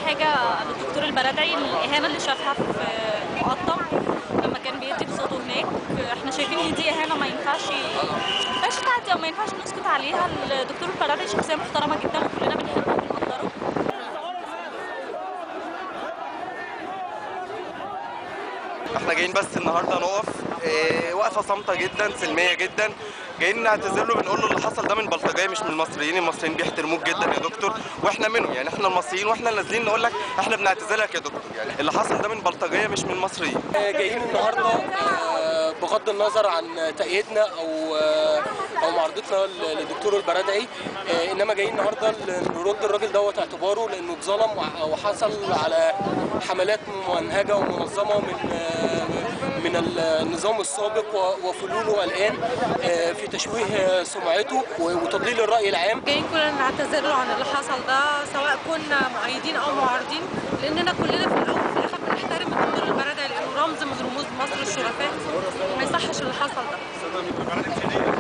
حاجه للدكتور البرادعي، الاهانه اللي شافها في المقطم لما كان بيدي بصوته هناك. احنا شايفين ان دي اهانه ما ينفعش تعدي او ما ينفعش نسكت عليها. الدكتور البرادعي شخصيه محترمه جدا وكلنا بنحبه وبنقدره. احنا جايين بس النهارده نقف وقفه صامته جدا سلميه جدا، جايين نعتذر له، بنقول له اللي حصل ده من بلطجيه مش من المصريين. المصريين بيحترموك جدا يا دكتور واحنا منهم، يعني احنا المصريين واحنا نازلين نقول لك احنا بنعتذر لك يا دكتور، يعني اللي حصل ده من بلطجيه مش من المصريين. جايين النهارده بغض النظر عن تأييدنا او معارضتنا للدكتور البرادعي، انما جايين النهارده نرد الراجل دوت اعتباره لانه اتظلم وحصل على حملات ممنهجه ومنظمه من النظام السابق وفلوله الان في تشويه سمعته وتضليل الرأي العام. جايين كلنا نعتذر له عن اللي حصل ده، سواء كنا مؤيدين او معارضين، لاننا كلنا في الاول وفي الاخر بنحترم الدكتور البرادعي لانه رمز من رموز مصر الشرفاء، وما يصحش اللي حصل ده.